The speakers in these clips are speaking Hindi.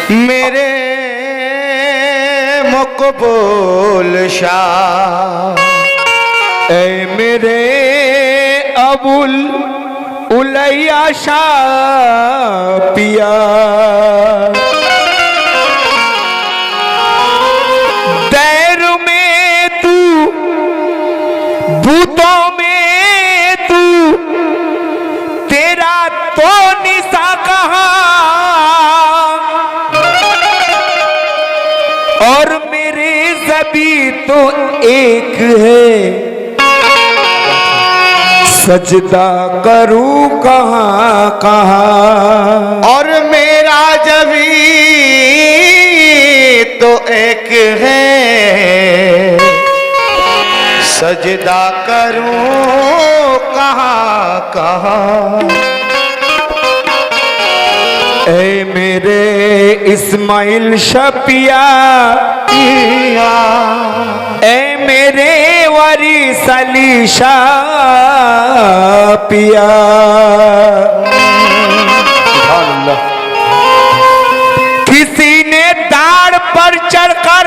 मेरे मकबूल शाह ऐ मेरे अबुल उलैया शाह पिया, दैर में तू भूतों में तू, तेरा तो निशा कहाँ, और मेरे सभी तो एक है, सजदा करूं कहाँ कहाँ, और मेरा जबी तो एक है, सजदा करूं कहाँ कहाँ। ऐ मेरे इस्माइल शपिया पिया, ऐ मेरे वारिस अली शाह पिया, किसी ने दाढ़ पर चढ़कर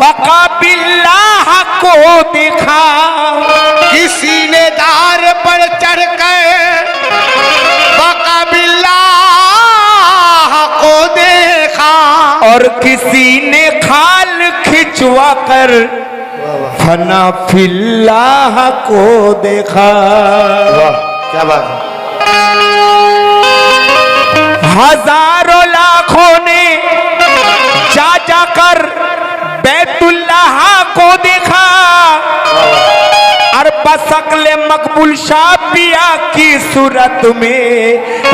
बका बिल्लाह को देखा, किसी ने दाढ़ पर चढ़कर बका बिल्लाह को देखा, और किसी ने खाल खिंचवा कर फना फिल्लाह को देखा। वाह क्या बात है। हजारों लाखों ने जा जाकर बैतुल्लाह को देखा, और बशक्ल मकबूल शाह पिया की सूरत में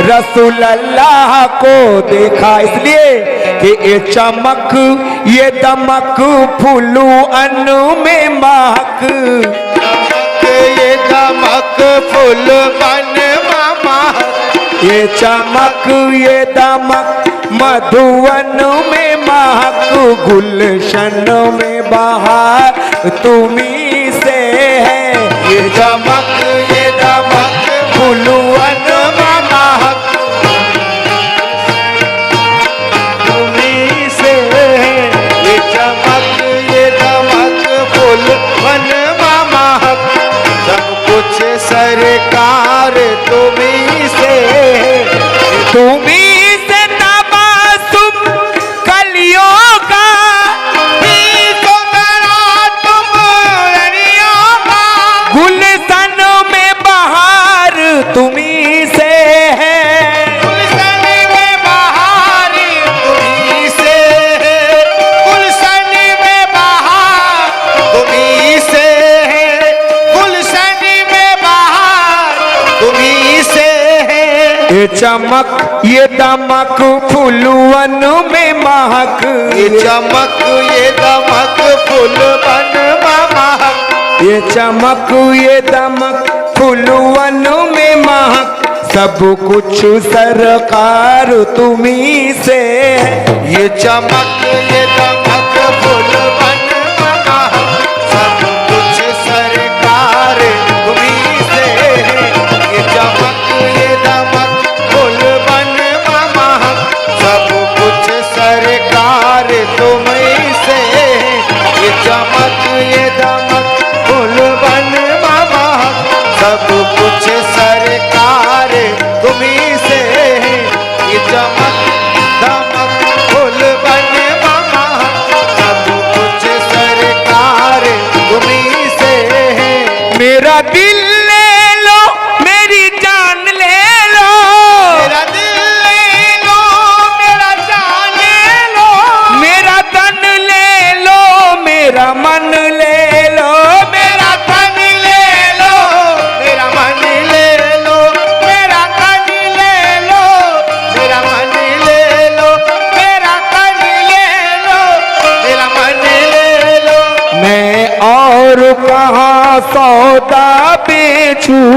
रसूल अल्लाह को देखा। इसलिए कि ये चमक ये दमक फूलू अन में महक, ये दमक फूल बन महक, ये चमक ये दमक मधुवन में महक, गुलशन में बहार तुम्ही से है, ये चमक ये दमक फूलवन में महक तुम्ही से है, ये चमक ये दमक फूलवन में महक, सब कुछ सरकार तुम्ही से है, तुम्ही तुम्ही से है, गुलशन में बहार तुम्ही से है, गुलशन में बहार तुम्ही से है, गुलशन में बहार तुम्ही से है, ये चमक ये दमक फूलवन में महक, ये चमक ये दमक फूलवन में महक, ये चमक ये दमक फूलवन में महक, सब कुछ सरकार तुम्ही से है, ये चमक ये दमक फूलवन में महक, सब कुछ सरकार तुम्ही से है, ये चमक ये दमक फूलवन में महक, सब कुछ सरकार तुम्ही से है, ये चमक ये दमक फूलवन में महक, सब कुछ सरकार तुम्ही से है, ये चमक दमक फूलवन में महक, सब कुछ सरकार तुम्ही से है। मेरा दिल ले लो मेरी जान ले लो, मेरा दिल ले लो मेरा जान ले लो, मेरा तन ले लो मेरा मन ले लो, मेरा तन ले लो मेरा मन ले लो, मेरा तन ले लो मेरा मन ले लो, मेरा तन ले लो मेरा मन ले लो। मैं और कहाँ सौदा बेचूं,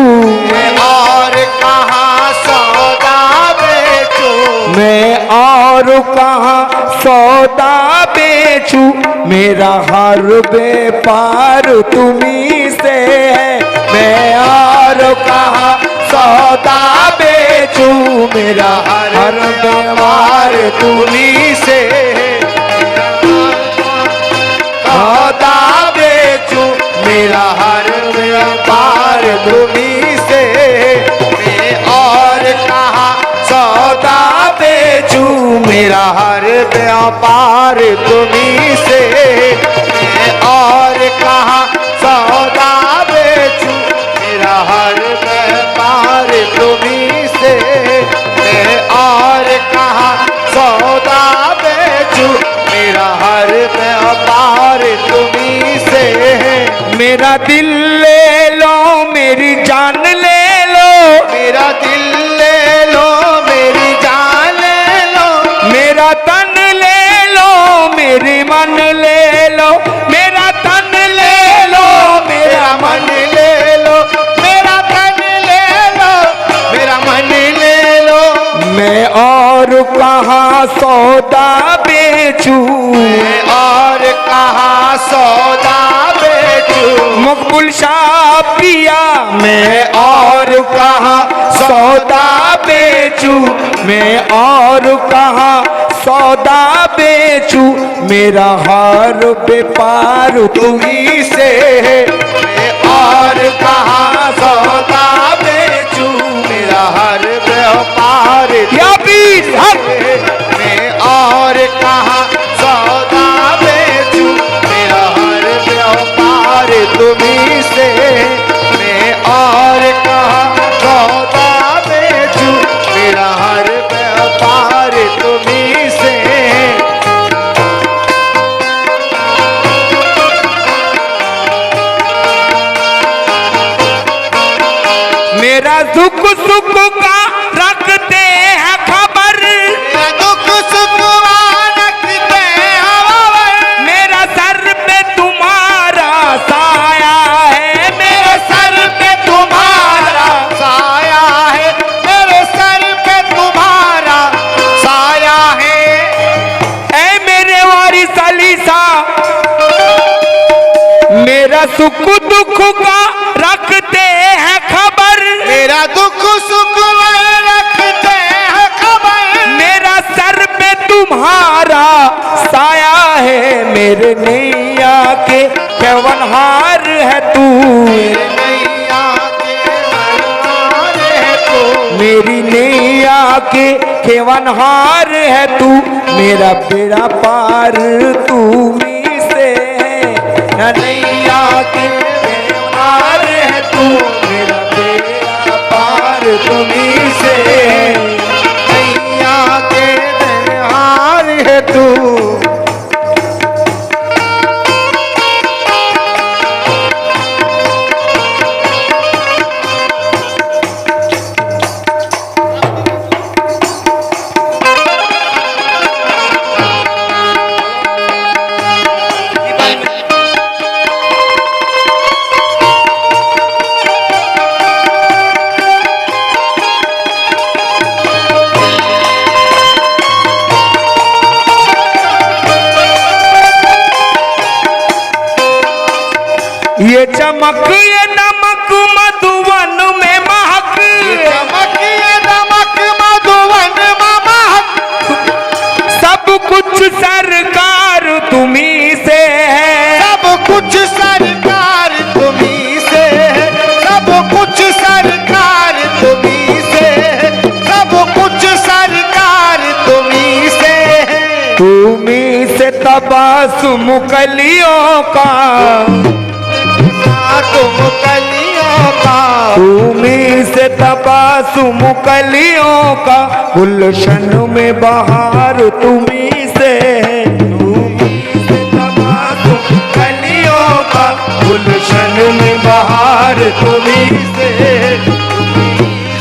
मैं और कहाँ सौदा बेचूं, मैं और कहाँ सौदा बेचूं, मेरा हर व्यापार तुम्ही से है, मैं और कहाँ सौदा बेचूं, मेरा हर व्यवहार तुम्ही से, सौदा बेचूं मेरा हर व्यापार तुम्ही से, मैं और कहाँ सौदा बेचूं मेरा हर व्यापार तुम्ही से, मैं और कहाँ सौदा बेचूं मेरा हर व्यापार तुम्ही से, मैं और कहाँ सौदा बेचूं मेरा हर व्यापार तुम्ही से। मेरा दिल ले लो मेरी जान ले लो, मेरा दिल ले लो मेरी जान ले लो, मेरा तन ले लो मेरी मन ले लो, मेरा तन ले लो मेरा मन ले लो, मेरा तन ले लो मेरा मन ले लो, मैं और कहाँ सौदा बेचूं, मैं और कहाँ सौदा बेचूं, मकबूल शाह पिया मैं और कहाँ सौदा बेचूं, मैं और कहाँ सौदा बेचूं मेरा हर व्यापार तुम्ही से, मैं और कहाँ सौदा बेचूं मेरा हर व्यापार या बीस मैं और कहाँ सौदा बेचूं मेरा हर व्यापार तुम्ही से, मैं और कहाँ सौदा बेचूं मेरा हर व्यापार तुम्ही से। मेरा दुख सुख का रखते हैं खबर, मेरा दुख सुख का रखते हैं खबर, मेरा सर पे तुम्हारा साया है, मेरे सर पे तुम्हारा साया है, मेरे सर पे तुम्हारा साया है, ऐ मेरे वारिस अली सा मेरा सुख दुख का रखते हैं खबर, मेरा दुख सुख रखते हैं खबर, मेरा सर पे तुम्हारा साया है, मेरे नैया के केवनहार है तू, मेरे नैया के केवनहार है तू, मेरी नैया के केवनहार है तू, मेरा बेड़ा पार तुम्ही से है, नैया के केवनहार है तू, मेरा बेड़ा पार तुम्ही से, नैया के केवनहार है तू। ये चमक ये नमक मधुवन में महक, ये चमक ये नमक मधुवन में महक, सब कुछ सरकार तुम्ही से है, सब कुछ सरकार तुम्ही से है, सब कुछ सरकार तुम्ही से है, सब कुछ सरकार तुम्ही से है, तुम्ही से तबासुम कलियों का, तुम कलियों का, तुम्ही से तबासुम कलियों का, गुलशन में बहार तुम्ही से है, तुम्ही से तबासुम कलियों का, गुलशन में बहार तुम्ही से है, तुम्ही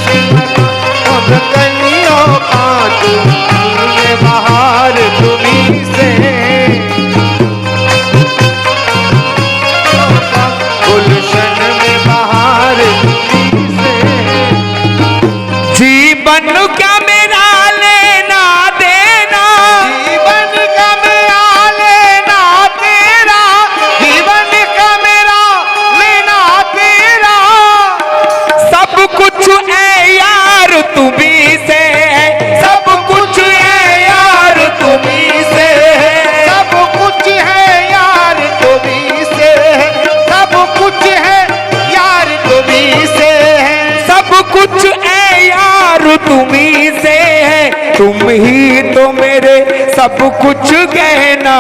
से तबासुम कलियों का, गुलशन में बहार तुम्ही से है, गुलशन में बहार तुम्ही से, जीवन क्या मेरा लेना देना, जीवन का मेरा लेना तेरा, जीवन का मेरा लेना तेरा, सब कुछ है यार तुम्ही से है, सब कुछ है यार तुम ही तो मेरे सब कुछ कहना,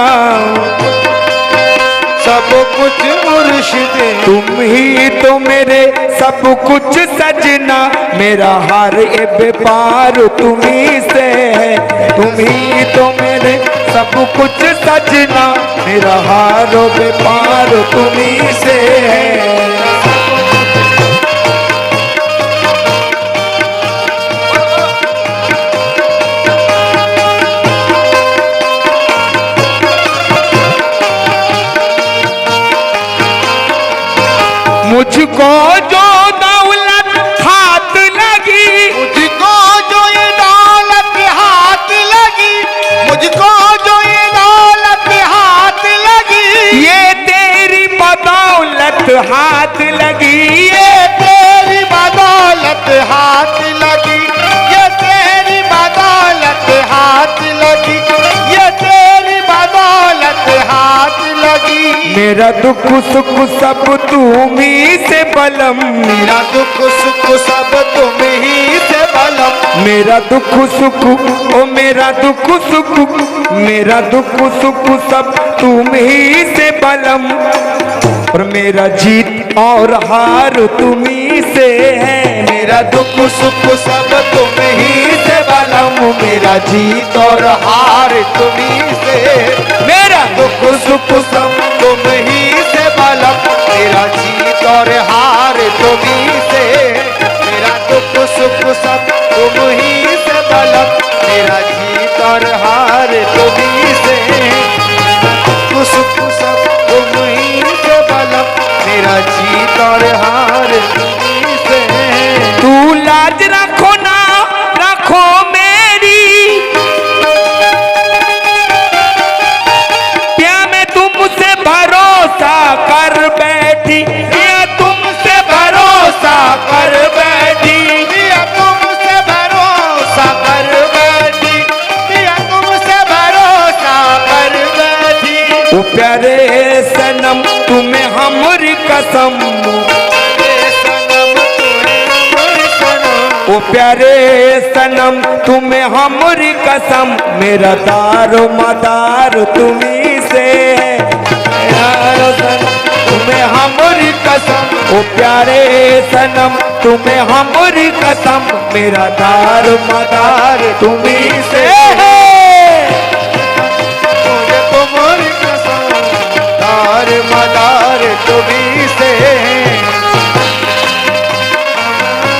सब कुछ मुर्शिद, तुम ही तो मेरे सब कुछ सजना, मेरा हार ए बेपार तुम्ही से है। तुम ही तो मेरे सब कुछ सजना, मेरा हार ओ बेपार तुम्ही से है। मुझको जो दौलत हाथ लगी, मुझको जो ये दौलत हाथ लगी, मुझको जो ये दौलत हाथ लगी, ये तेरी बदौलत हाथ लगी, ये तेरी बदौलत हाथ लगी, ये तेरी बदौलत हाथ लगी, ये तेरी बदौलत हाथ लगी। मेरा दुख सुख सब तुम्ही से बलम, मेरा दुख सुख सब तुम ही से बलम, मेरा दुख सुख ओ मेरा दुख सुख, मेरा दुख सुख सब तुम ही से बलम, और मेरा जीत और हार तुम्ही से है। मेरा दुख सुख सब तुम ही से बलम, मेरा जीत और हार तुम्ही से, मेरा दुख सुख सब तुम ही से बलम, मेरा जीत और हार तुम्ही से, मेरा दुख सुख सब तुम ही से बलम, मेरा जीत और हार तुम्ही से, दुख सुख सब तुम ही से बलम, मेरा जीत और हार तुम्ही से। तू लाज रखो ना रखो मेरी, क्या मैं तुमसे भरोसा कर बैठी, क्या तुमसे भरोसा कर बैठी, दिया तुमसे भरोसा कर बैठी, दिया तुमसे भरोसा कर बैठी। ओ प्यारे सनम तुम्हें हमारी कसम, ये सनम तुम्हें हमर सनम, ओ प्यारे सनम तुम्हें हमारी कसम, मेरा दारो मदार तुम्ही से है। प्यारे सनम तुम्हें हमारी कसम, ओ प्यारे सनम तुम्हें हमारी कसम, मेरा दारो मदार तुम्ही से है। मुझे तुम्हारी कसम, दार मदार तुम्ही से,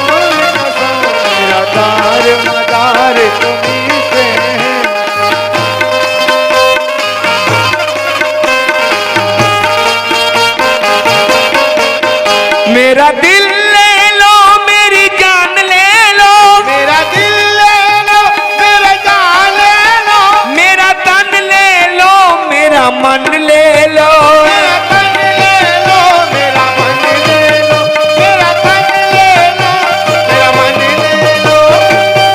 तुम्हारी कसम, मेरा दार मदार तुम्ही से। मेरा दिल ले लो मेरी जान ले लो, मेरा दिल ले लो, मेरा जान ले लो, मेरा तन ले लो, मेरा मन ले लो, मेरा तन ले लो, मेरा मन ले लो, मेरा तन ले लो, मेरा मन ले लो,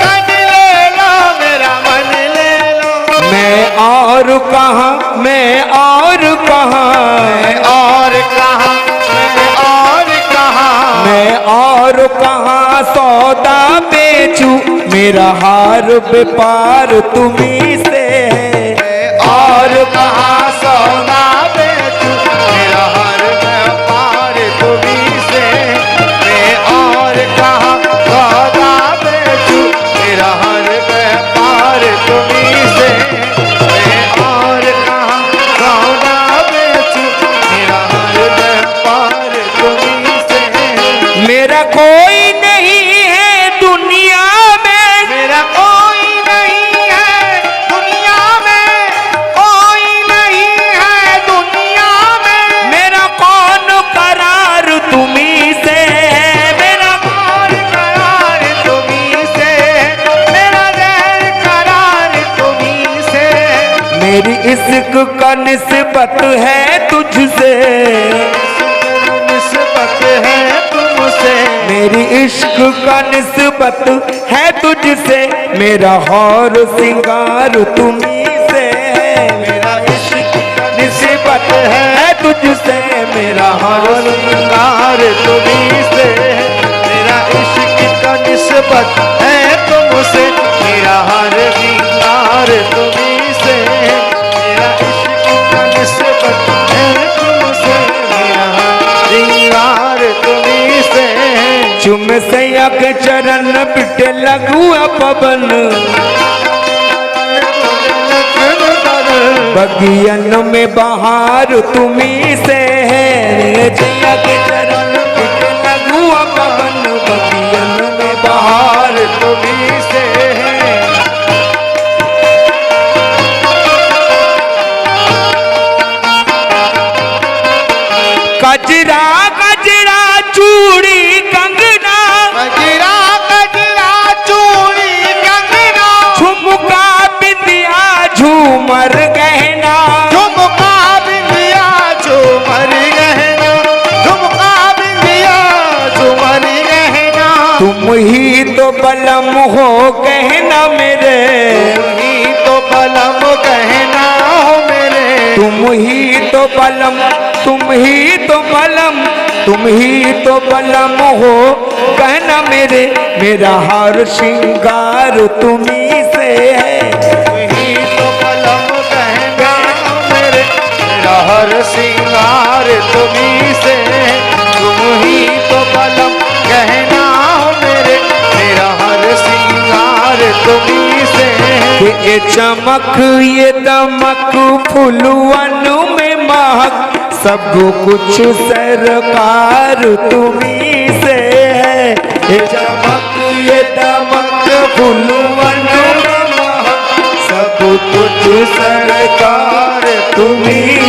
तन ले लो, मेरा मन ले लो। मैं और कहाँ, मैं और कहाँ, मैं और कहाँ, मैं और कहाँ, मैं और कहाँ सौदा बेचूं, मेरा हार बेपार तुम्ही से है। मैं और कहाँ सौदा बेचूं, मेरा हर व्यापार तुम्ही से। मैं और कहाँ सौदा बेचूं, मेरा हर व्यापार तुम्ही से। मैं और कहाँ सौदा बेचूं, मेरा हर व्यापार तुम्ही से। मेरा कोई नहीं है दुनिया में, मेरा कोई नहीं है दुनिया में, कोई नहीं है दुनिया में। मेरा कौन करार तुम्ही से है। मेरा और करार तुम्ही से, मेरा दिल करार तुम्ही से। मेरी इश्क का निस्बत है तुझसे, निस्बत है तुमसे, मेरी इश्क का निस्बत है तुझसे, मेरा हौर सिंगार तुम्ही से है। मेरा इश्क का निस्बत है तुझसे, मेरा हौर सिंगार तुम्ही से। मेरा इश्क का निस्बत है तुम तुमसे, मेरा हर श्रृंगार तुम्हीं से, मेरा इश्क का निस्बत है तुमसे, मेरा हर श्रृंगार तुम्हीं से। चुम सैया के चरण पिटे लगुआ पवन, बगियन में बहार तुम्हीं से है। सैया के चरण पिटे लगुआ पवन, बगियन में बहार तुम्हीं से है। गजरा गजरा चूड़ी कंगना, गजरा गजरा चूड़ी कंगना, झुमका बिंदिया झूमर गहना, झुमका बिंदिया झूमर गहना, झुमका बिंदिया झूमर गहना। तुम ही तो बलम हो गहना मेरे, तुम ही तो बलम गहना हो मेरे, तुम ही तो बलम, तुम ही तो बलम, तुम ही तो बलम हो कहना मेरे, मेरा हर श्रृंगार तुम्हीं से है। तुम ही तो बलम गहना हो मेरे, मेरा हर श्रृंगार तुम्हीं से, तुम ही तो बलम गहना हो मेरे, मेरा हर श्रृंगार तुम्हीं से। कि ये चमक ये दमक फुलवन में महक, सब कुछ सरकार तुम्हीं से है। ये चमक ये दमक फुलवन में महक, सब कुछ सरकार तुम्हीं